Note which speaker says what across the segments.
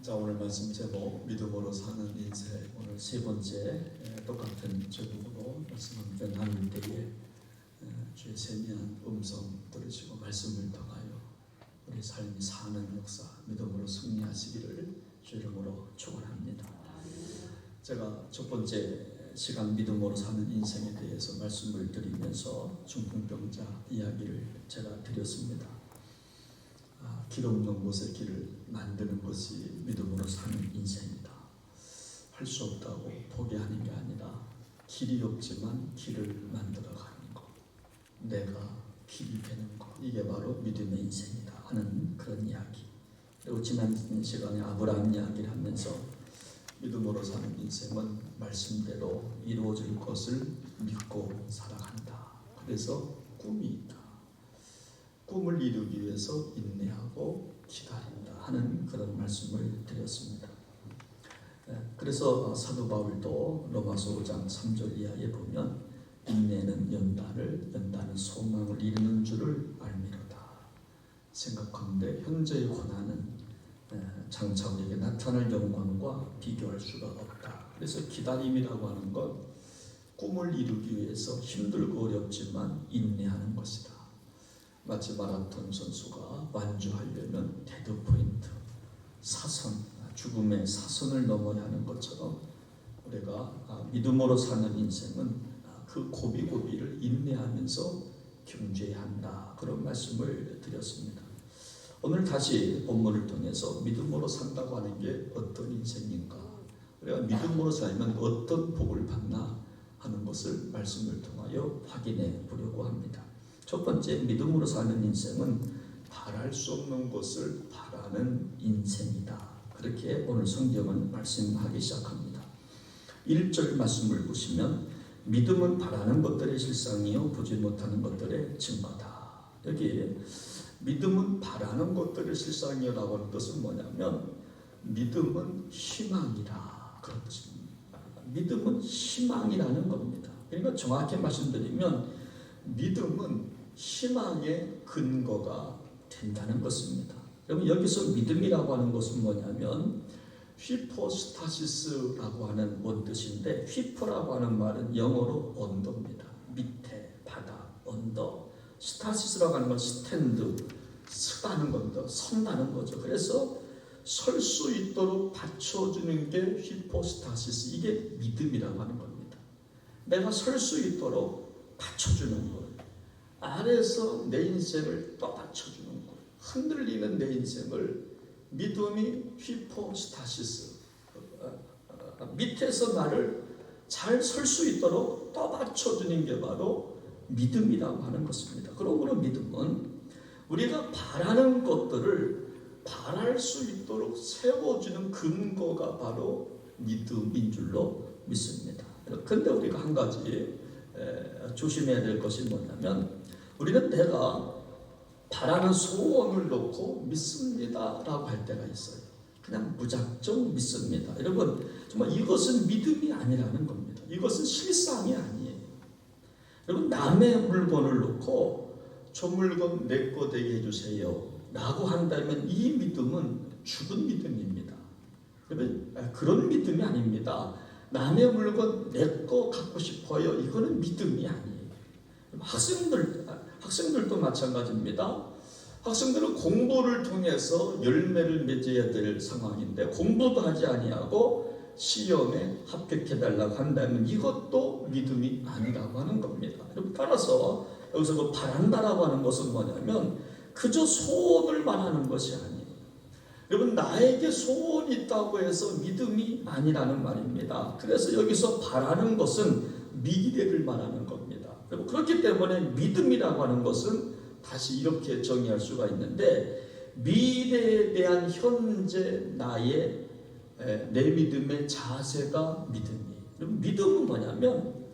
Speaker 1: 자, 오늘 말씀 제목 믿음으로 사는 인생, 오늘 세 번째 똑같은 제목으로 말씀 함께 나눌 때에 주의 세미한 음성 들으시고 말씀을 통하여 우리 삶이 사는 역사 믿음으로 승리하시기를 주 이름으로 축원합니다. 제가 첫 번째 시간 믿음으로 사는 인생에 대해서 말씀을 드리면서 중풍병자 이야기를 제가 드렸습니다. 길 없는 곳에 길을 만드는 것이 믿음으로 사는 인생이다. 할 수 없다고 포기하는 게 아니라 길이 없지만 길을 만들어가는 것, 내가 길이 되는 것, 이게 바로 믿음의 인생이다 하는 그런 이야기. 그리고 지난 시간에 아브라함 이야기를 하면서 믿음으로 사는 인생은 말씀대로 이루어질 것을 믿고 살아간다. 그래서 꿈이 있다. 꿈을 이루기 위해서 인내하고 기다린다 하는 그런 말씀을 드렸습니다. 그래서 사도 바울도 로마서 5장 3절 이하에 보면 인내는 연단을, 연단은 소망을 이루는 줄을 알미로다. 생각하는데 현재의 고난은 장차 우리에게 나타날 영광과 비교할 수가 없다. 그래서 기다림이라고 하는 건 꿈을 이루기 위해서 힘들고 어렵지만 인내하는 것이다. 마치 마라톤 선수가 완주하려면 데드포인트, 사선, 죽음의 사선을 넘어야 하는 것처럼 우리가 믿음으로 사는 인생은 그 고비고비를 인내하면서 경주해야 한다. 그런 말씀을 드렸습니다. 오늘 다시 본문을 통해서 믿음으로 산다고 하는 게 어떤 인생인가, 우리가 믿음으로 살면 어떤 복을 받나 하는 것을 말씀을 통하여 확인해 보려고 합니다. 첫 번째, 믿음으로 사는 인생은 바랄 수 없는 것을 바라는 인생이다. 그렇게 오늘 성경은 말씀하기 시작합니다. 1절 말씀을 보시면 믿음은 바라는 것들의 실상이요 보지 못하는 것들의 증거다. 여기 믿음은 바라는 것들의 실상이라고 하는 것은 뭐냐면 믿음은 희망이라 그런 뜻입니다. 믿음은 희망이라는 겁니다. 그러니까 정확히 말씀드리면 믿음은 희망의 근거가 된다는 것입니다. 여러분, 여기서 믿음이라고 하는 것은 뭐냐면 휘포스타시스라고 하는 원뜻인데, 휘포라고 하는 말은 영어로 언더입니다. 밑에, 바닥, 언더. 스타시스라고 하는 건 스탠드, 서다는 겁니다. 선다는 거죠. 그래서 설 수 있도록 받쳐주는 게 휘포스타시스, 이게 믿음이라고 하는 겁니다. 내가 설 수 있도록 받쳐주는 거예요. 아래서 내 인생을 떠받쳐주는 거예요. 흔들리는 내 인생을 믿음이 휘포스타시스, 밑에서 나를 잘 설 수 있도록 떠받쳐주는 게 바로 믿음이라고 하는 것입니다. 그러므로 믿음은 우리가 바라는 것들을 바랄 수 있도록 세워주는 근거가 바로 믿음인 줄로 믿습니다. 그런데 우리가 한 가지 조심해야 될 것이 뭐냐면, 우리는 내가 바라는 소원을 놓고 믿습니다 라고 할 때가 있어요. 그냥 무작정 믿습니다. 여러분, 정말 이것은 믿음이 아니라는 겁니다. 이것은 실상이 아니에요. 여러분, 남의 물건을 놓고 저 물건 내 거 되게 해주세요 라고 한다면 이 믿음은 죽은 믿음입니다. 여러분, 그런 믿음이 아닙니다. 남의 물건 내 거 갖고 싶어요, 이거는 믿음이 아니에요. 학생들도 마찬가지입니다. 학생들은 공부를 통해서 열매를 맺어야 될 상황인데 공부도 하지 아니하고 시험에 합격해달라고 한다면 이것도 믿음이 아니라고 하는 겁니다. 따라서 여기서 그 바란다라고 하는 것은 뭐냐면 그저 소원을 말하는 것이 아니에요. 여러분, 나에게 소원이 있다고 해서 믿음이 아니라는 말입니다. 그래서 여기서 바라는 것은 미래를 말하는 겁니다. 그렇기 때문에 믿음이라고 하는 것은 다시 이렇게 정의할 수가 있는데, 미래에 대한 현재 나의 내 믿음의 자세가 믿음이에요. 믿음은 뭐냐면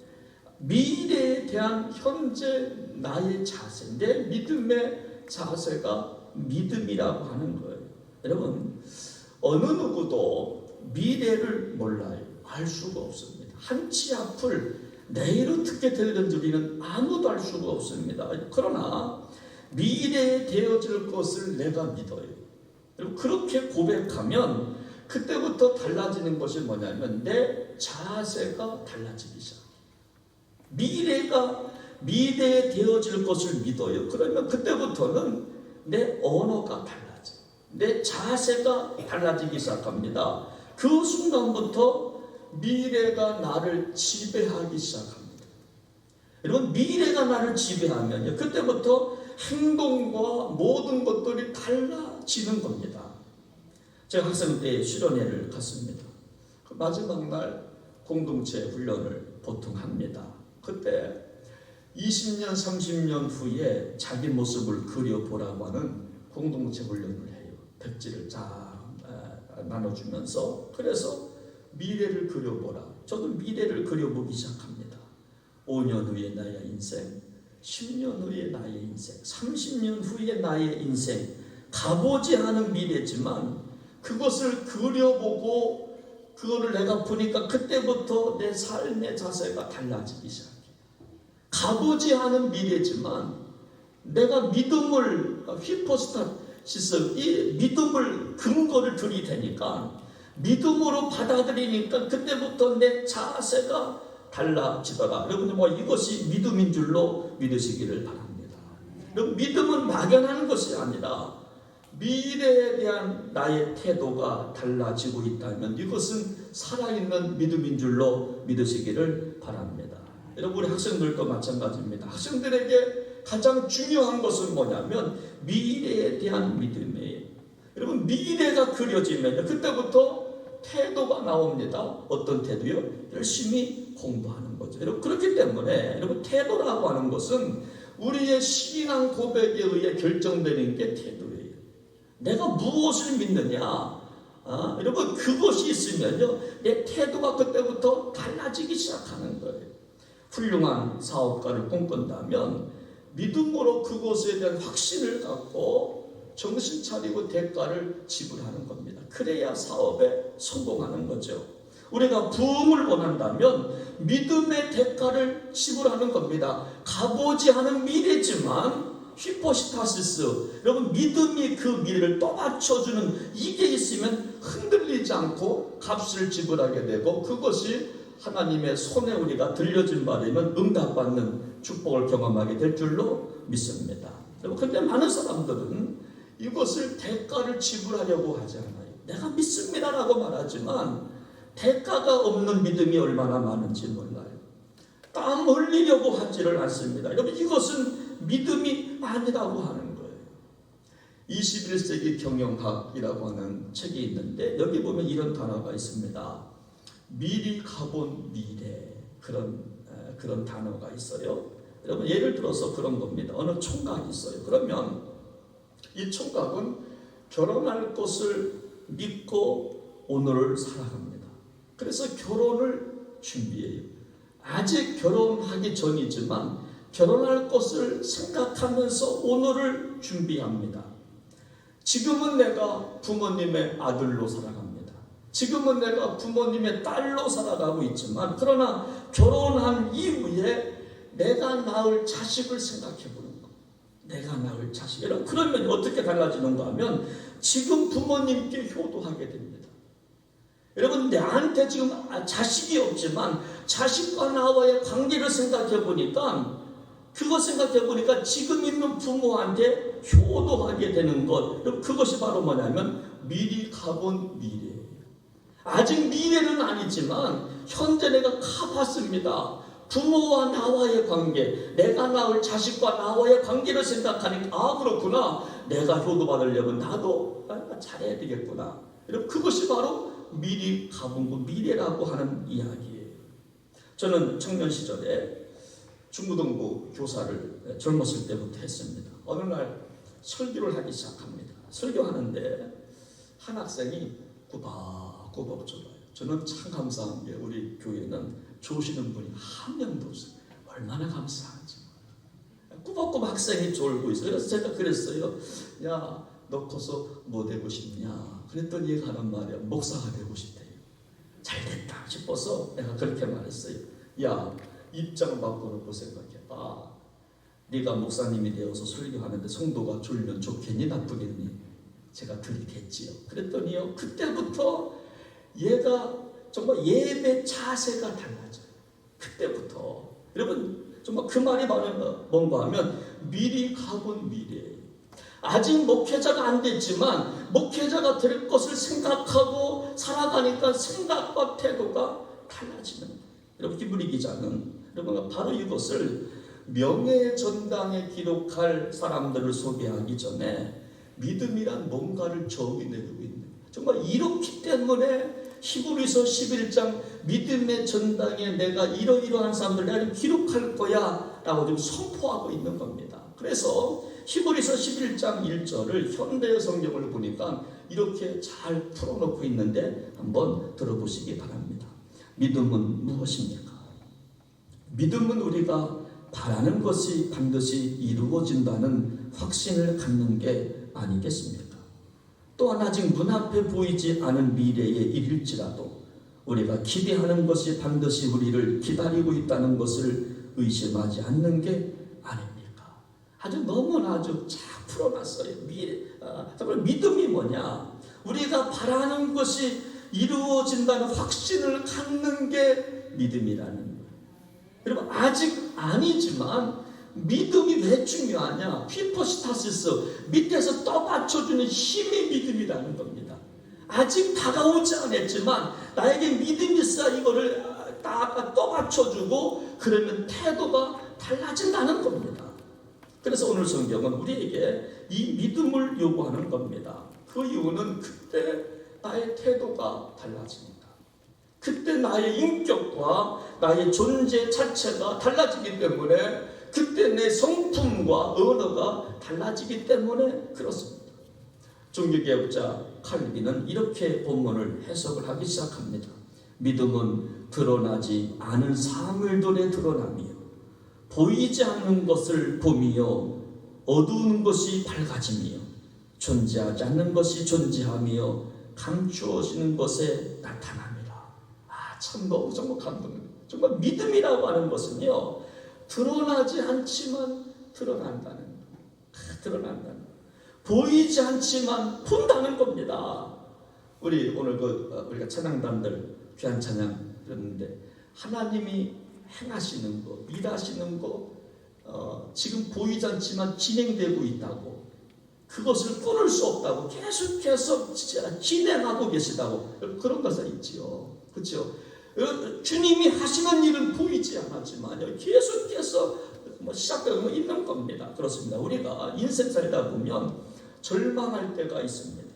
Speaker 1: 미래에 대한 현재 나의 자세, 내 믿음의 자세가 믿음이라고 하는 거예요. 여러분, 어느 누구도 미래를 몰라요. 알 수가 없습니다. 한치 앞을 내일 어떻게 될는지 우리는 아무도 알 수가 없습니다. 그러나 미래에 되어질 것을 내가 믿어요. 그렇게 고백하면 그때부터 달라지는 것이 뭐냐면 내 자세가 달라지기 시작해요. 미래에 되어질 것을 믿어요. 그러면 그때부터는 내 언어가 달라져요. 내 자세가 달라지기 시작합니다. 그 순간부터 미래가 나를 지배하기 시작합니다. 여러분, 미래가 나를 지배하면요, 그때부터 행동과 모든 것들이 달라지는 겁니다. 제가 학생 때 수련회를 갔습니다. 그 마지막 날 공동체 훈련을 보통 합니다. 그때 20년, 30년 후에 자기 모습을 그려보라고 하는 공동체 훈련을 해요. 백지를 쫙 나눠주면서, 그래서 미래를 그려보라. 저도 미래를 그려보기 시작합니다. 5년 후의 나의 인생, 10년 후의 나의 인생, 30년 후의 나의 인생, 가보지 않은 미래지만 그것을 그려보고 그거를 내가 보니까 그때부터 내 삶의 자세가 달라지기 시작해요. 가보지 않은 미래지만 내가 믿음을 히포스타시스, 이 믿음을 근거를 들이대니까, 믿음으로 받아들이니까 그때부터 내 자세가 달라지더라. 여러분, 이것이 믿음인 줄로 믿으시기를 바랍니다. 여러분, 믿음은 막연한 것이 아니라 미래에 대한 나의 태도가 달라지고 있다면 이것은 살아있는 믿음인 줄로 믿으시기를 바랍니다. 여러분, 우리 학생들도 마찬가지입니다. 학생들에게 가장 중요한 것은 뭐냐면 미래에 대한 믿음이에요. 여러분, 미래가 그려지면 그때부터 태도가 나옵니다. 어떤 태도요? 열심히 공부하는 거죠. 여러분, 그렇기 때문에 여러분, 태도라고 하는 것은 우리의 신앙 고백에 의해 결정되는 게 태도예요. 내가 무엇을 믿느냐, 여러분, 그것이 있으면요, 내 태도가 그때부터 달라지기 시작하는 거예요. 훌륭한 사업가를 꿈꾼다면 믿음으로 그것에 대한 확신을 갖고 정신 차리고 대가를 지불하는 겁니다. 그래야 사업에 성공하는 거죠. 우리가 부흥을 원한다면 믿음의 대가를 지불하는 겁니다. 가보지 않은 미래지만 히포스타시스, 여러분, 믿음이 그 미래를 떠받쳐주는 이게 있으면 흔들리지 않고 값을 지불하게 되고, 그것이 하나님의 손에 우리가 들려진 바 되면 응답받는 축복을 경험하게 될 줄로 믿습니다. 그런데 많은 사람들은 이것을 대가를 지불하려고 하지 않아요. 내가 믿습니다라고 말하지만 대가가 없는 믿음이 얼마나 많은지 몰라요. 땀 흘리려고 하지를 않습니다. 여러분, 이것은 믿음이 아니라고 하는 거예요. 21세기 경영학이라고 하는 책이 있는데 여기 보면 이런 단어가 있습니다. 미리 가본 미래, 그런 단어가 있어요. 여러분, 예를 들어서 그런 겁니다. 어느 총각이 있어요. 그러면 이 총각은 결혼할 것을 믿고 오늘을 살아갑니다. 그래서 결혼을 준비해요. 아직 결혼하기 전이지만 결혼할 것을 생각하면서 오늘을 준비합니다. 지금은 내가 부모님의 아들로 살아갑니다. 지금은 내가 부모님의 딸로 살아가고 있지만, 그러나 결혼한 이후에 내가 낳을 자식을 생각해 보는 거. 내가 낳을 자식. 그러면 어떻게 달라지는가 하면 지금 부모님께 효도하게 됩니다. 여러분, 나한테 지금 자식이 없지만 자식과 나와의 관계를 생각해 보니까, 지금 있는 부모한테 효도하게 되는 것. 그것이 바로 뭐냐면 미리 가본 미래예요. 아직 미래는 아니지만 현재 내가 가봤습니다. 부모와 나와의 관계, 내가 낳을 자식과 나와의 관계를 생각하니까, 그렇구나, 내가 효도받으려면 나도 잘해야 되겠구나. 그것이 바로 미리 가본 것, 미래라고 하는 이야기예요. 저는 청년 시절에 중고등부 교사를 젊었을 때부터 했습니다. 어느 날 설교를 하기 시작합니다. 설교하는데 한 학생이 꾸벅꾸벅 졸아요. 저는 참 감사한 게 우리 교회는 조시는 분이 한 명도 없어요. 얼마나 감사한지. 꾸벅꾸벅 학생이 졸고 있어요. 그래서 제가 그랬어요. 야, 너 커서 뭐 되고 싶냐? 그랬더니 얘가 하는 말이야. 목사가 되고 싶대요. 잘됐다 싶어서 내가 그렇게 말했어요. 야, 입장 바꿔놓고 생각해봐. 네가 목사님이 되어서 설교하는데 성도가 졸면 좋겠니? 나쁘겠니? 제가 들이댔지요. 그랬더니요, 그때부터 얘가 정말 예배 자세가 달라져요. 그때부터. 여러분, 정말 그 말이 뭔가 하면 미리 가본 미래예요. 아직 목회자가 안 됐지만 목회자가 될 것을 생각하고 살아가니까 생각과 태도가 달라지는 거예요. 여러분, 히브리 기자는 여러분 바로 이것을 명예 전당에 기록할 사람들을 소개하기 전에 믿음이란 뭔가를 정의내리고 있는 거예요. 정말 이렇기 때문에 히브리서 11장 믿음의 전당에 내가 이러이러한 사람들 내가 기록할 거야 라고 지금 선포하고 있는 겁니다. 그래서 히브리서 11장 1절을 현대 성경을 보니까 이렇게 잘 풀어놓고 있는데 한번 들어보시기 바랍니다. 믿음은 무엇입니까? 믿음은 우리가 바라는 것이 반드시 이루어진다는 확신을 갖는 게 아니겠습니까? 또한 아직 눈앞에 보이지 않은 미래에 이를지라도 우리가 기대하는 것이 반드시 우리를 기다리고 있다는 것을 의심하지 않는 게 아닙니까? 아주 너무나 아주 잘 풀어놨어요. 정말 믿음이 뭐냐? 우리가 바라는 것이 이루어진다는 확신을 갖는 게 믿음이라는 거예요. 여러분, 아직 아니지만 믿음이 왜 중요하냐? 휘포스타시스, 밑에서 떠받쳐주는 힘이 믿음이라는 겁니다. 아직 다가오지 않았지만 나에게 믿음이 있어 이거를 딱 떠받쳐주고 그러면 태도가 달라진다는 겁니다. 그래서 오늘 성경은 우리에게 이 믿음을 요구하는 겁니다. 그 이유는 그때 나의 태도가 달라집니다. 그때 나의 인격과 나의 존재 자체가 달라지기 때문에 그때 내 성품과 언어가 달라지기 때문에 그렇습니다. 종교개혁자 칼빈은 이렇게 본문을 해석을 하기 시작합니다. 믿음은 드러나지 않은 사물들의 드러남이요 보이지 않는 것을 봄이요 어두운 것이 밝아짐이요 존재하지 않는 것이 존재함이요 감추어지는 것에 나타납니다. 참 너무 정말 감동입니다. 정말 믿음이라고 하는 것은요 드러나지 않지만 드러난다는 드러난다는 보이지 않지만 본다는 겁니다. 우리 오늘 우리가 찬양단들 귀한 찬양 들었는데 하나님이 행하시는 거, 일하시는 거 지금 보이지 않지만 진행되고 있다고 그것을 끊을 수 없다고 계속해서 진행하고 계시다고 그런 것을 있지요. 그렇죠? 주님이 하시는 일은 보이지 않았지만 계속해서 시작되고 있는 겁니다. 그렇습니다. 우리가 인생 살다 보면 절망할 때가 있습니다.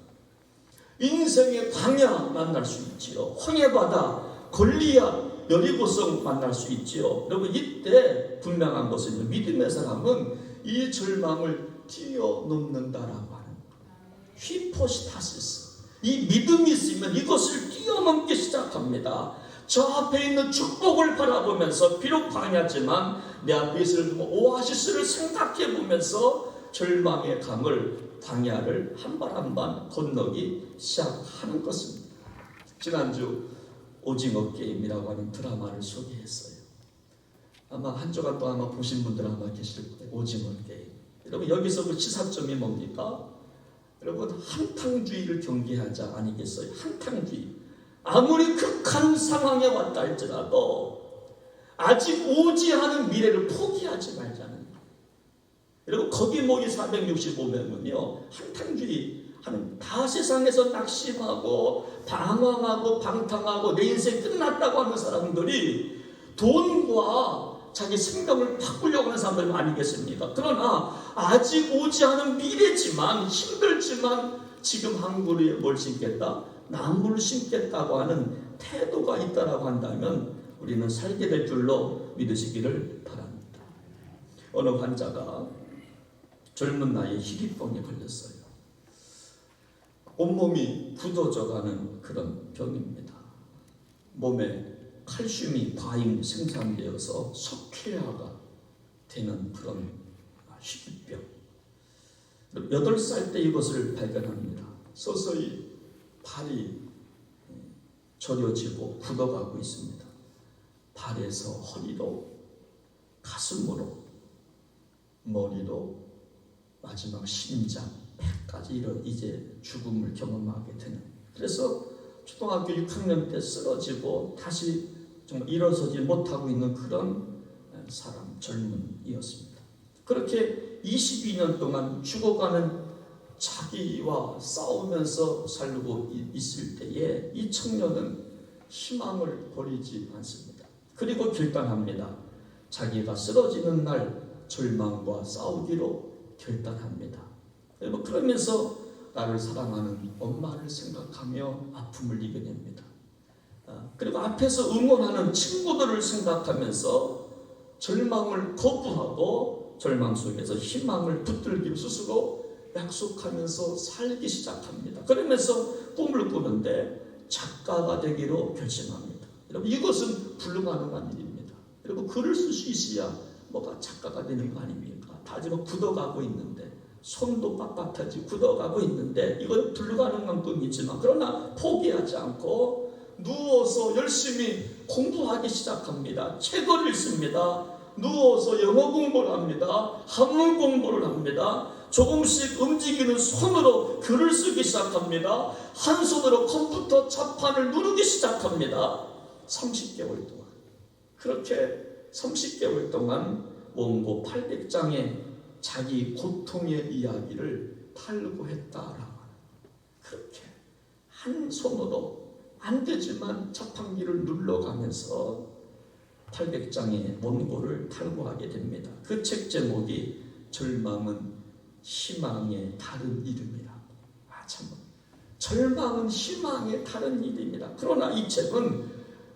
Speaker 1: 인생의 광야 만날 수 있지요. 황해바다, 골리앗, 여리고성 만날 수 있지요. 여러분 이때 분명한 것은 믿음의 사람은 이 절망을 뛰어넘는다라고 하는 휘포스타시스. 이 믿음이 있으면 이것을 뛰어넘기 시작합니다. 저 앞에 있는 축복을 바라보면서 비록 광야지만 내 앞에 있을 오아시스를 생각해 보면서 절망의 강을 광야를 한 발 한 발 건너기 시작하는 것입니다. 지난주 오징어 게임이라고 하는 드라마를 소개했어요. 아마 한 주간 동안 아마 보신 분들 아마 계실 거예요. 오징어 게임. 여러분 여기서 그 시사점이 뭡니까? 여러분 한탕주의를 경계하자 아니겠어요? 한탕주의. 아무리 극한 상황에 왔다 할지라도 아직 오지 않은 미래를 포기하지 말자는 거예요. 여러분 거기 모인 465명은요 한탕주의 하는 다 세상에서 낙심하고 방황하고 방탕하고 내 인생 끝났다고 하는 사람들이 돈과 자기 생명을 바꾸려고 하는 사람들 아니겠습니까? 그러나 아직 오지 않은 미래지만 힘들지만 지금 한 그루에 뭘 심겠다? 나무를 심겠다고 하는 태도가 있다라고 한다면 우리는 살게 될 줄로 믿으시기를 바랍니다. 어느 환자가 젊은 나이에 희귀병에 걸렸어요. 온몸이 굳어져가는 그런 병입니다. 몸에 칼슘이 과잉 생산되어서 석회화가 되는 그런 희귀병. 8살 때 이것을 발견합니다. 서서히 발이 저려지고 굳어가고 있습니다. 발에서 허리로 가슴으로 머리로 마지막 심장 100까지 이제 죽음을 경험하게 되는. 그래서 초등학교 6학년 때 쓰러지고 다시 정말 일어서지 못하고 있는 그런 사람, 젊은이였습니다. 그렇게 22년 동안 죽어가는 자기와 싸우면서 살고 있을 때에 이 청년은 희망을 버리지 않습니다. 그리고 결단합니다. 자기가 쓰러지는 날 절망과 싸우기로 결단합니다. 그러면서 나를 사랑하는 엄마를 생각하며 아픔을 이겨냅니다. 그리고 앞에서 응원하는 친구들을 생각하면서 절망을 거부하고 절망 속에서 희망을 붙들기로 스스로 약속하면서 살기 시작합니다. 그러면서 꿈을 꾸는데 작가가 되기로 결심합니다. 여러분, 이것은 불가능한 일입니다. 여러분, 글을 쓸 수 있어야 뭐가 작가가 되는 거 아닙니까? 다 지금 굳어가고 있는데, 손도 빳빳하지 굳어가고 있는데, 이건 불가능한 꿈이지만, 그러나 포기하지 않고 누워서 열심히 공부하기 시작합니다. 책을 읽습니다. 누워서 영어 공부를 합니다. 한문 공부를 합니다. 조금씩 움직이는 손으로 글을 쓰기 시작합니다. 한 손으로 컴퓨터 자판을 누르기 시작합니다. 30개월 동안. 그렇게 30개월 동안 원고 800장의 자기 고통의 이야기를 탈고했다라고. 그렇게 한 손으로 안 되지만 자판기를 눌러가면서 800장의 원고를 탈고하게 됩니다. 그 책 제목이 절망은 희망의 다른 이름이라. 참, 절망은 희망의 다른 이름이다. 그러나 이 책은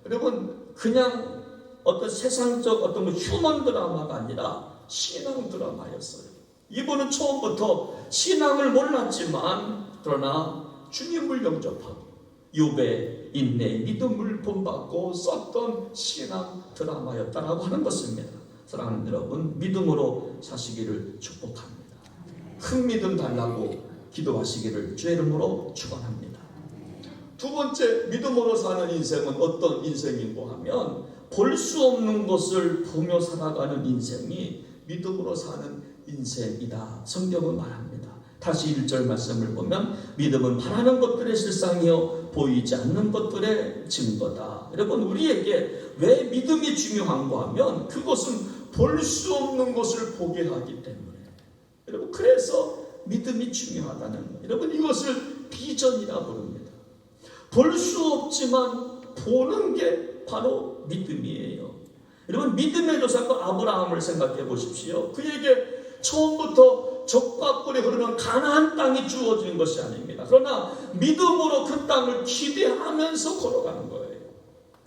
Speaker 1: 여러분 그냥 어떤 세상적 어떤 휴먼 드라마가 아니라 신앙 드라마였어요. 이분은 처음부터 신앙을 몰랐지만 그러나 주님을 영접하고 욥의 인내, 믿음을 본받고 썼던 신앙 드라마였다라고 하는 것입니다. 사랑하는 여러분, 믿음으로 사시기를 축복합니다. 큰 믿음 달라고 기도하시기를 주의 이름으로 축원합니다. 두 번째, 믿음으로 사는 인생은 어떤 인생인고 하면 볼 수 없는 것을 보며 살아가는 인생이 믿음으로 사는 인생이다. 성경은 말합니다. 다시 1절 말씀을 보면 믿음은 바라는 것들의 실상이요 보이지 않는 것들의 증거다. 여러분, 우리에게 왜 믿음이 중요한가 하면 그것은 볼 수 없는 것을 보게 하기 때문에. 여러분, 그래서 믿음이 중요하다는 거예요. 여러분, 이것을 비전이라 부릅니다. 볼 수 없지만 보는 게 바로 믿음이에요. 여러분, 믿음의 조상과 아브라함을 생각해 보십시오. 그에게 처음부터 적과 꿀이 흐르는 가나안 땅이 주어진 것이 아닙니다. 그러나 믿음으로 그 땅을 기대하면서 걸어가는 거예요.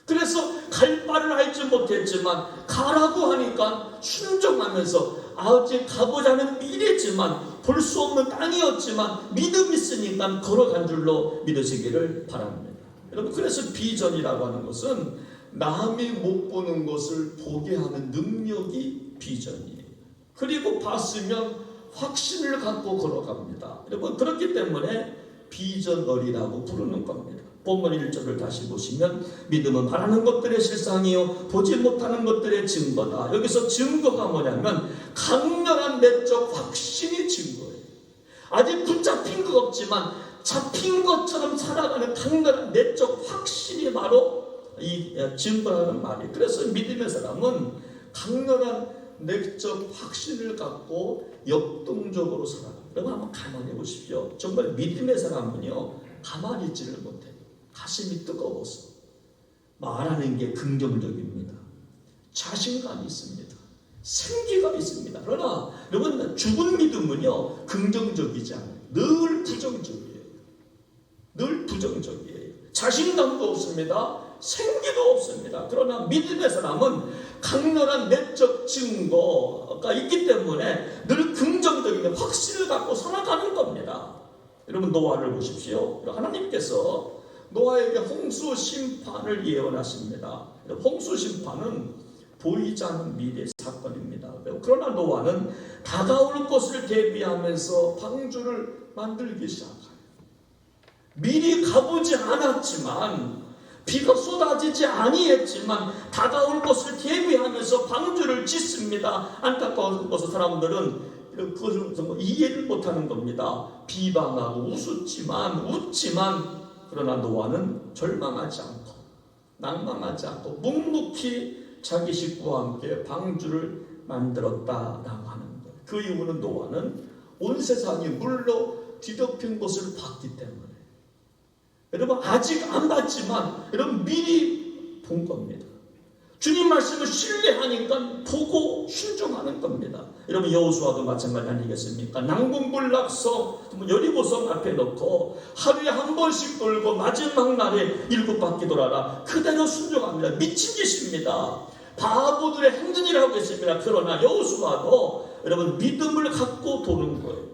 Speaker 1: 그래서 갈 바를 알지 못했지만 가라고 하니까 순종하면서 아직 가보자는 미래지만 볼 수 없는 땅이었지만 믿음이 있으니까 걸어간 줄로 믿으시기를 바랍니다. 여러분, 그래서 비전이라고 하는 것은 남이 못 보는 것을 보게 하는 능력이 비전이에요. 그리고 봤으면 확신을 갖고 걸어갑니다. 여러분, 그렇기 때문에 비전어리라고 부르는 겁니다. 본문 1절을 다시 보시면 믿음은 바라는 것들의 실상이요 보지 못하는 것들의 증거다. 여기서 증거가 뭐냐면 강렬한 내적 확신이 증거예요. 아직 붙잡힌 것 없지만 잡힌 것처럼 살아가는 강렬한 내적 확신이 바로 이 증거라는 말이에요. 그래서 믿음의 사람은 강렬한 내적 확신을 갖고 역동적으로 살아갑니다. 여러분, 한번 가만히 보십시오. 정말 믿음의 사람은요 가만히 있지를 못해요. 가슴이 뜨거워서 말하는 게 긍정적입니다. 자신감이 있습니다. 생기가 있습니다. 그러나 여러분, 죽은 믿음은요 긍정적이지 않아요. 늘 부정적이에요. 늘 부정적이에요. 자신감도 없습니다. 생기도 없습니다. 그러나 믿음의 사람은 강렬한 내적 증거가 있기 때문에 늘 긍정적인 확신을 갖고 살아가는 겁니다. 여러분, 노아를 보십시오. 하나님께서 노아에게 홍수 심판을 예언하십니다. 홍수 심판은 보이지 않는 미래 사건입니다. 그러나 노아는 다가올 것을 대비하면서 방주를 만들기 시작해요. 미리 가보지 않았지만 비가 쏟아지지 아니했지만 다가올 것을 대비하면서 방주를 짓습니다. 안타까운 것은 사람들은 그것을 정말 이해를 못하는 겁니다. 비방하고 웃지만 그러나 노아는 절망하지 않고 낭망하지 않고 묵묵히 자기 식구와 함께 방주를 만들었다라고 하는 거예요. 그 이유는 노아는 온 세상이 물로 뒤덮인 것을 봤기 때문에, 여러분 아직 안 봤지만 여러분 미리 본 겁니다. 주님 말씀을 신뢰하니까 보고 순종하는 겁니다. 여러분 여호수아도 마찬가지 아니겠습니까? 난공불락성 여리고성 앞에 놓고 하루에 한 번씩 돌고 마지막 날에 7바퀴 돌아라. 그대로 순종합니다. 미친 짓입니다. 바보들의 행진이라고 했습니다. 그러나 여호수아도 여러분 믿음을 갖고 도는 거예요.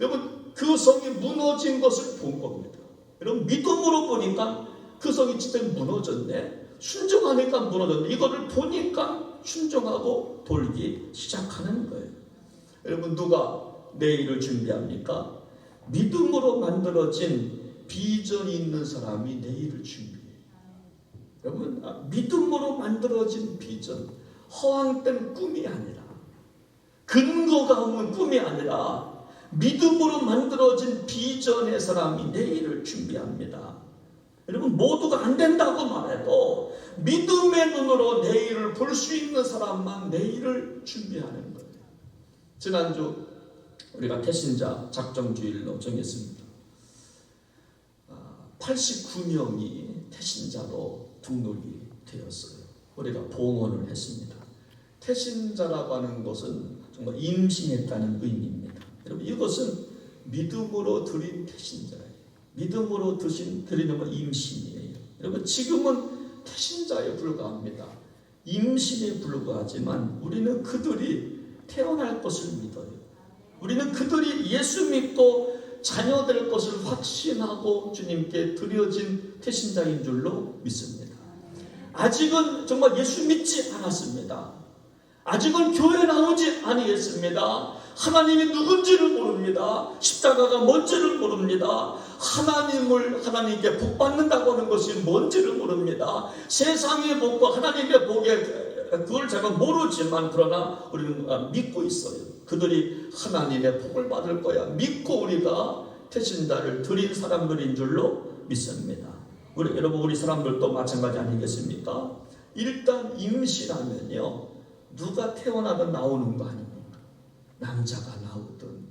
Speaker 1: 여러분 그 성이 무너진 것을 본 겁니다. 여러분 믿음으로 보니까 그 성이 진짜 무너졌네. 순종하니까 무너졌네. 이거를 보니까 순종하고 돌기 시작하는 거예요. 여러분 누가 내일을 준비합니까? 믿음으로 만들어진 비전이 있는 사람이 내일을 준비해요. 여러분 믿음으로 만들어진 비전, 허황된 꿈이 아니라, 근거가 없는 꿈이 아니라 믿음으로 만들어진 비전의 사람이 내일을 준비합니다. 여러분 모두가 안 된다고 말해도 믿음의 눈으로 내일을 볼 수 있는 사람만 내일을 준비하는 거예요. 지난주 우리가 태신자 작정주일로 정했습니다. 89명이 태신자로 등록이 되었어요. 우리가 봉헌을 했습니다. 태신자라고 하는 것은 정말 임신했다는 의미입니다. 여러분 이것은 믿음으로 드린 태신자예요. 믿음으로 드리는 건 임신이에요. 여러분 지금은 태신자에 불과합니다. 임신에 불과하지만 우리는 그들이 태어날 것을 믿어요. 우리는 그들이 예수 믿고 자녀 될 것을 확신하고 주님께 드려진 태신자인 줄로 믿습니다. 아직은 정말 예수 믿지 않았습니다. 아직은 교회 나오지 아니했습니다. 하나님이 누군지를 모릅니다. 십자가가 뭔지를 모릅니다. 하나님께 복 받는다고 하는 것이 뭔지를 모릅니다. 세상의 복과 하나님의 복에 그걸 제가 모르지만 그러나 우리는 믿고 있어요. 그들이 하나님의 복을 받을 거야 믿고 우리가 태신자를 드린 사람들인 줄로 믿습니다. 여러분 우리 사람들도 마찬가지 아니겠습니까? 일단 임신하면요 누가 태어나든 나오는 거 아닙니까? 남자가 나오든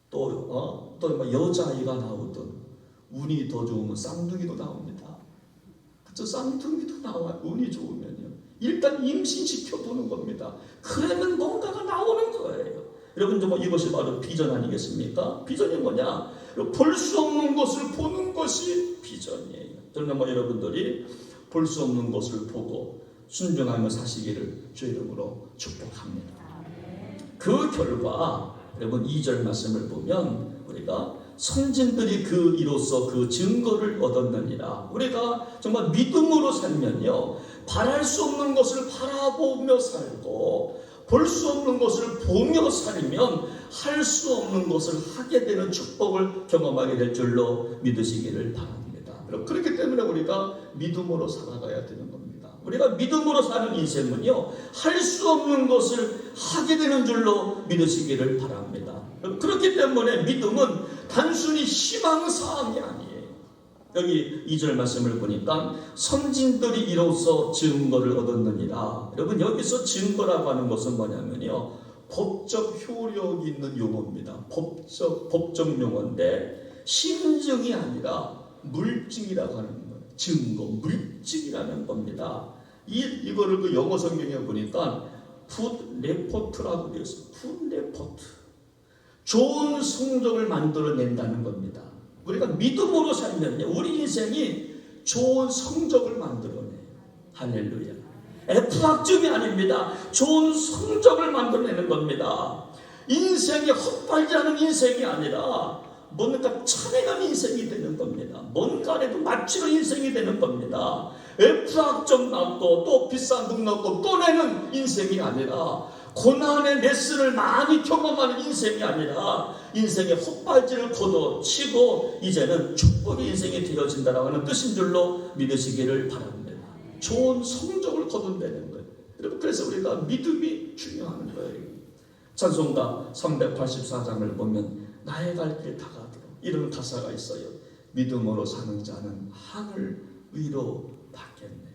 Speaker 1: 또 여자아이가 나오든 운이 더 좋으면 쌍둥이도 나옵니다. 그쵸? 쌍둥이도 나와요. 운이 좋으면요. 일단 임신시켜보는 겁니다. 그러면 뭔가가 나오는 거예요. 여러분 정말 이것이 바로 비전 아니겠습니까? 비전이 뭐냐? 볼 수 없는 것을 보는 것이 비전이에요. 저는 여러분들이 볼 수 없는 것을 보고 순종하며 사시기를 주 이름으로 축복합니다. 그 결과 여러분 2절 말씀을 보면 우리가 선진들이 그 이로써 그 증거를 얻었느니라. 우리가 정말 믿음으로 살면요 바랄 수 없는 것을 바라보며 살고 볼 수 없는 것을 보며 살면 할 수 없는 것을 하게 되는 축복을 경험하게 될 줄로 믿으시기를 바랍니다. 그렇기 때문에 우리가 믿음으로 살아가야 되는 겁니다. 우리가 믿음으로 사는 인생은요 할 수 없는 것을 하게 되는 줄로 믿으시기를 바랍니다. 그렇기 때문에 믿음은 단순히 희망사항이 아니에요. 여기 2절 말씀을 보니까 선진들이 이로써 증거를 얻었느니라. 여러분 여기서 증거라고 하는 것은 뭐냐면요 법적 효력이 있는 용어입니다. 법적 용어인데 심증이 아니라 물증이라고 하는 거예요. 증거, 물증이라는 겁니다. 이거를 그 영어 성경에 보니까 굿 레포트라고 되어 있어요. 굿 레포트. 좋은 성적을 만들어낸다는 겁니다. 우리가 믿음으로 살면요 우리 인생이 좋은 성적을 만들어내요. 할렐루야. F학점이 아닙니다. 좋은 성적을 만들어내는 겁니다. 인생이 헛발질하는 인생이 아니라 뭔가 찬양하는 인생이 되는 겁니다. 뭔가라도 맞추는 인생이 되는 겁니다. F학점 낳고 또 비싼 돈 낳고 또 내는 인생이 아니라 고난의 레슨을 많이 경험하는 인생이 아니라 인생의 헛발질을 걷어치고 이제는 축복의 인생이 되어진다라고 하는 뜻인 줄로 믿으시기를 바랍니다. 좋은 성적을 거둔다는 거예요. 여러분 그래서 우리가 믿음이 중요한 거예요. 찬송가 384장을 보면 나의 갈 길 다가도록 이런 가사가 있어요. 믿음으로 사는 자는 하늘 위로 받겠네.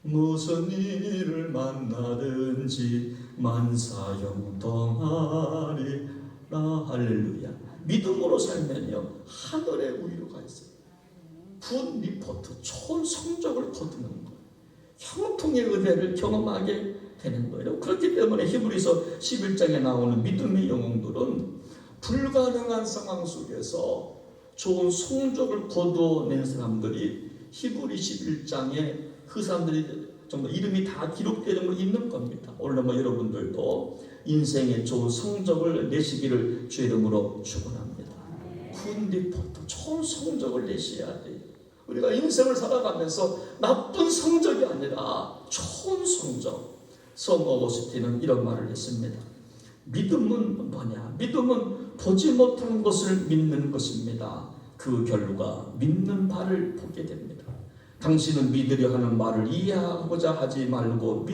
Speaker 1: 무슨 일을 만나든지 만사형통하리라. 할렐루야. 믿음으로 살면요 하늘의 위로가 있어요. 굿 리포트, 좋은 성적을 거두는 거예요. 형통의 은혜를 경험하게 되는 거예요. 그렇기 때문에 히브리서 11장에 나오는 믿음의 영웅들은 불가능한 상황 속에서 좋은 성적을 거두어낸 사람들이 히브리 11장에 그 사람들이 정말 이름이 다 기록되는 걸 있는 겁니다. 오늘 여러분들도 인생의 좋은 성적을 내시기를 주 이름으로 축원합니다. 굿 리포트, 좋은 성적을 내셔야 돼요. 우리가 인생을 살아가면서 나쁜 성적이 아니라 좋은 성적. 성 어거스틴은 이런 말을 했습니다. 믿음은 뭐냐? 믿음은 보지 못한 것을 믿는 것입니다. 그 결과 믿는 바를 보게 됩니다. 당신은 믿으려 하는 말을 이해하고자 하지 말고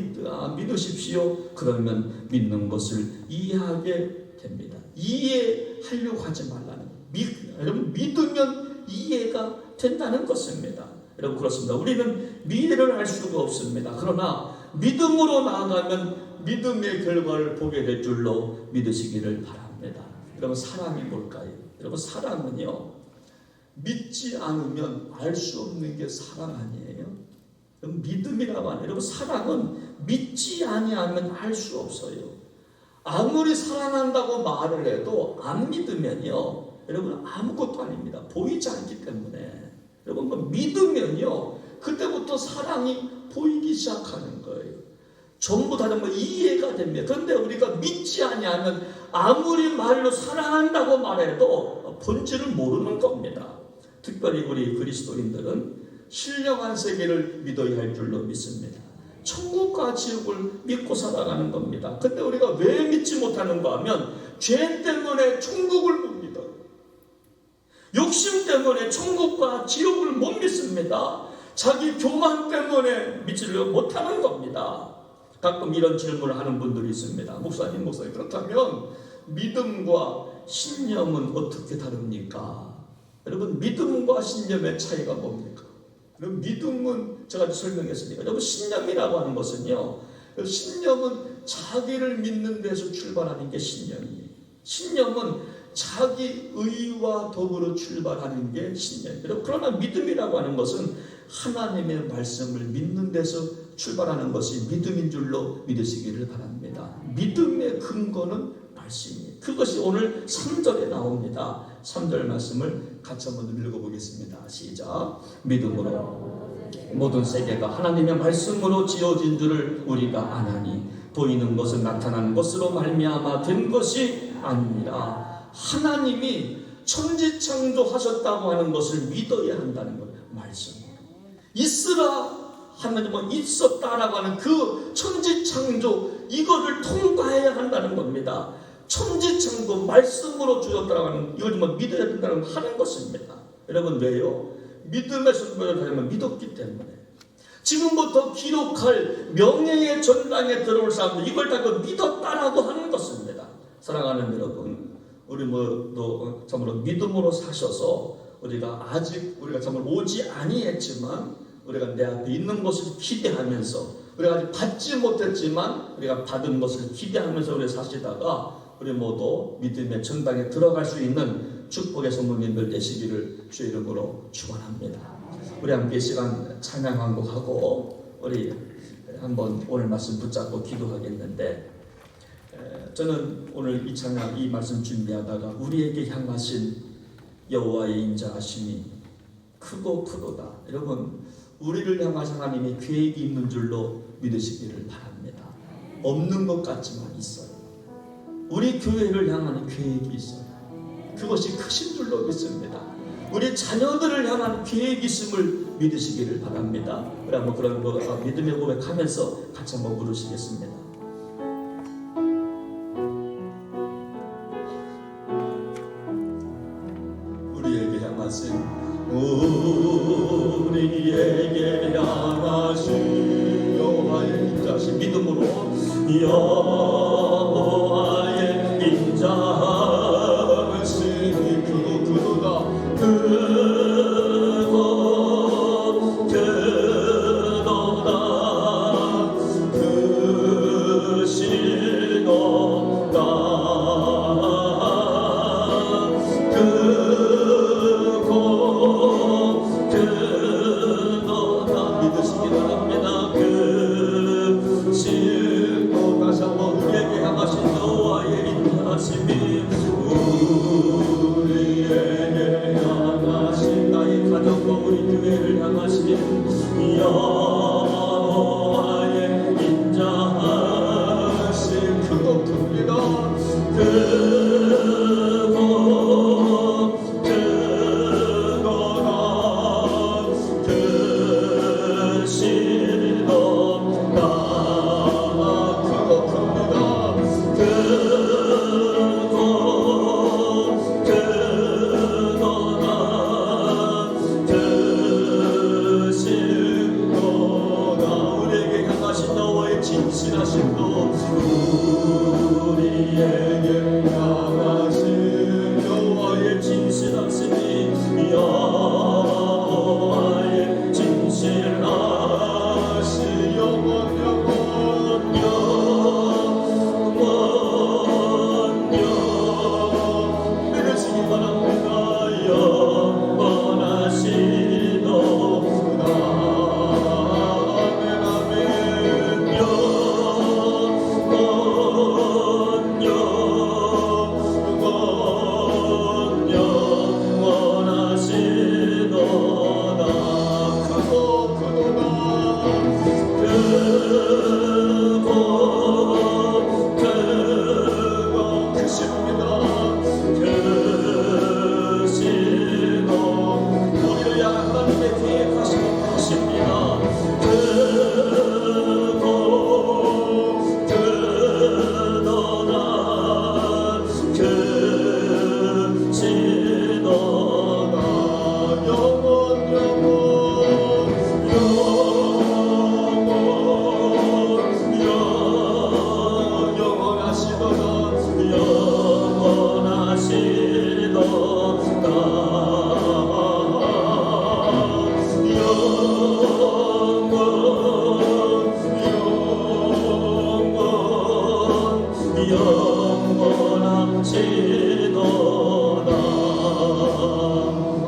Speaker 1: 믿으십시오. 그러면 믿는 것을 이해하게 됩니다. 이해하려고 하지 말라는 거예요. 여러분 믿으면 이해가 된다는 것입니다. 여러분 그렇습니다. 우리는 미래를 알 수가 없습니다. 그러나 믿음으로 나아가면 믿음의 결과를 보게 될 줄로 믿으시기를 바랍니다. 여러분 사랑이 뭘까요? 여러분 사랑은요 믿지 않으면 알 수 없는 게 사랑 아니에요? 믿음이라고 하네요. 여러분 사랑은 믿지 아니하면 알 수 없어요. 아무리 사랑한다고 말을 해도 안 믿으면요 여러분 아무것도 아닙니다. 보이지 않기 때문에. 여러분 믿으면요 그때부터 사랑이 보이기 시작하는 거예요. 전부 다 정말 이해가 됩니다. 그런데 우리가 믿지 아니하면 아무리 말로 사랑한다고 말해도 본질을 모르는 겁니다. 특별히 우리 그리스도인들은 신령한 세계를 믿어야 할 줄로 믿습니다. 천국과 지옥을 믿고 살아가는 겁니다. 근데 우리가 왜 믿지 못하는가 하면 죄 때문에 천국을 못 믿어요. 욕심 때문에 천국과 지옥을 못 믿습니다. 자기 교만 때문에 믿지를 못하는 겁니다. 가끔 이런 질문을 하는 분들이 있습니다. 목사님 그렇다면 믿음과 신념은 어떻게 다릅니까? 여러분 믿음과 신념의 차이가 뭡니까? 여러분 믿음은 제가 설명했으니까 여러분 신념이라고 하는 것은요 신념은 자기를 믿는 데서 출발하는 게 신념이에요. 신념은 자기 의와 더불어 출발하는 게 신념이에요. 그러나 믿음이라고 하는 것은 하나님의 말씀을 믿는 데서 출발하는 것이 믿음인 줄로 믿으시기를 바랍니다. 믿음의 근거는 말씀이에요. 그것이 오늘 3절에 나옵니다. 3절 말씀을 같이 한번 읽어보겠습니다. 시작. 믿음으로 모든 세계가 하나님의 말씀으로 지어진 줄을 우리가 아나니 보이는 것은 나타나는 것으로 말미암아 된 것이 아니라 하나님이 천지창조하셨다고 하는 것을 믿어야 한다는 거예요. 말씀으로 있으라 하나님은 있었다라고 하는 그 천지창조 이거를 통과해야 한다는 겁니다. 천지창조 말씀으로 주셨다라고 하는 이걸 좀 믿어야 된다는 하는 것입니다. 여러분 왜요? 믿음에서 믿었기 때문에 지금부터 기록할 명예의 전당에 들어올 사람들 이걸 다 믿었다라고 하는 것입니다. 사랑하는 여러분, 우리 또 참으로 믿음으로 사셔서 우리가 참으로 오지 아니했지만 우리가 내 앞에 있는 것을 기대하면서 우리가 아직 받지 못했지만 우리가 받은 것을 기대하면서 우리 사시다가 우리 모두 믿음의 전당에 들어갈 수 있는 축복의 성도님들 되시기를 주의 이름으로 축원합니다. 우리 함께 시간 찬양 한곡하고 우리 한번 오늘 말씀 붙잡고 기도하겠는데 저는 오늘 이 찬양 이 말씀 준비하다가 우리에게 향하신 여호와의 인자하심이 크고 크도다. 여러분 우리를 향하신 하나님의 계획이 있는 줄로 믿으시기를 바랍니다. 없는 것 같지만 있어요. 우리 교회를 향하는 계획이 있어요. 그것이 크신 줄로 믿습니다. 우리 자녀들을 향한 계획이 있음을 믿으시기를 바랍니다. 우리 한번 그런 거 믿음의 고백하면서 같이 한번 부르시겠습니다. 우리에게 향하신 우리에게 향하신 여호와의 인자하심 믿음으로 여호와의 우리를 향하신 여호와의 인자하심 크고 큽니다. 진실하심도 우리에게 향하신 여호와의 진실하심이 여호와의 진실하심 영원 믿으시기 바랍니다.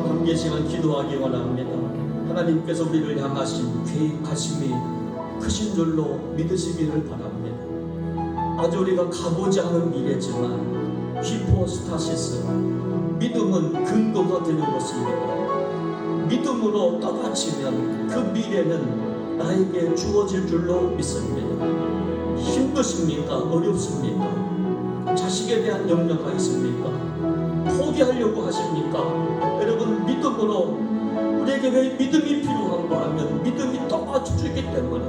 Speaker 1: 함께 시간 기도하기 원합니다. 하나님께서 우리를 향하신 계획하심이 크신 줄로 믿으시기를 바랍니다. 아주 우리가 가보지 않은 미래지만 히포스타시스, 믿음은 근거가 되는 것입니다. 믿음으로 떠받치면 그 미래는 나에게 주어질 줄로 믿습니다. 힘드십니까? 어렵습니까? 자식에 대한 염려가 있습니까? 포기하려고 하십니까? 여러분, 믿음으로 우리에게 왜 믿음이 필요한가 하면 믿음이 떠받쳐주기 때문에,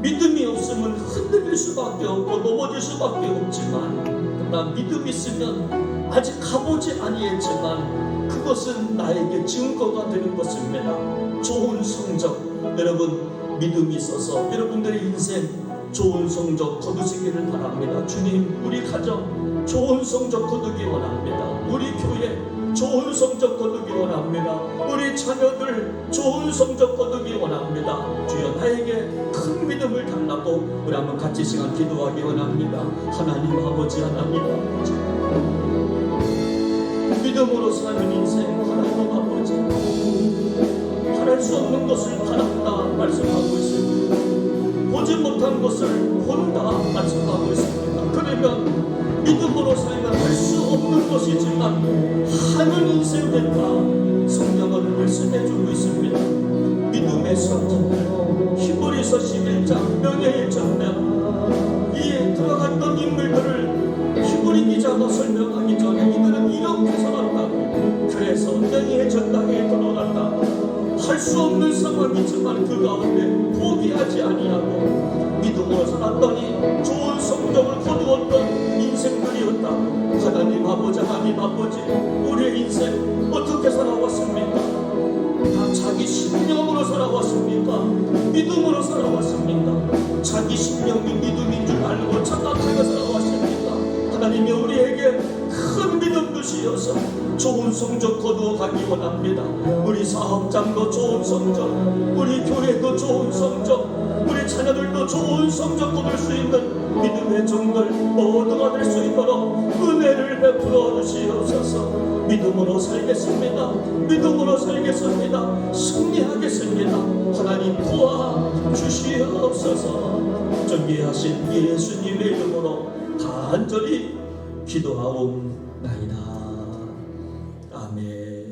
Speaker 1: 믿음이 없으면 흔들릴 수밖에 없고 넘어질 수밖에 없지만, 그러나 믿음이 있으면 아직 가보지 아니했지만 그것은 나에게 증거가 되는 것입니다. 좋은 성적, 여러분 믿음이 있어서 여러분들의 인생 좋은 성적 거두시기를 바랍니다. 주님, 우리 가정 좋은 성적 거두기 원합니다. 우리 교회 좋은 성적 거두기 원합니다. 우리 자녀들 좋은 성적 거두기 원합니다. 주여, 나에게 큰 믿음을 달라고 우리 한번 같이 시간 기도하기 원합니다. 하나님 아버지, 하나님 아버지, 믿음으로 사는 인생, 하나님 아버지, 바랄 수 없는 것을 바란다 말씀하고 있습니다. 보지 못한 것을 본다 말씀하고 있습니다. 그러면 믿음으로 살면 할 수 없는 것이지만 하는 인생 된다 성경은 말씀해주고 있습니다. 믿음의 선지자 히브리서 11장 명예의 전면, 이에 들어갔던 인물들을 히브리 기자가 설명하기 전에 이들은 이렇게 살았다고, 그래서 명예의 전당에 들어갔다. 할 수 없는 상황이지만 그 가운데 포기하지 아니하고 믿음으로 살았더니 좋은 성적을 거두었던 인생들이었다. 하나님 아버지, 하나님 아버지, 우리의 인생 어떻게 살아왔습니까? 다 자기 신념으로 살아왔습니까? 믿음으로 살아왔습니까? 자기 신념이 믿음인 줄 알고 착각하게 살아왔습니까? 하나님이 우리에게 큰 믿음 주시어서 좋은 성적 거두어 가기 원합니다. 우리 사업장도 좋은 성적, 우리 교회도 좋은 성적, 우리 자녀들도 좋은 성적 거둘 수 있는 믿음의 종들 모두가 될 수 있도록 은혜를 베풀어 주시옵소서. 믿음으로 살겠습니다. 믿음으로 살겠습니다. 승리하겠습니다. 하나님 도와 주시옵소서. 존귀하신 예수님의 이름으로 간절히 기도하옵나이다. 아멘.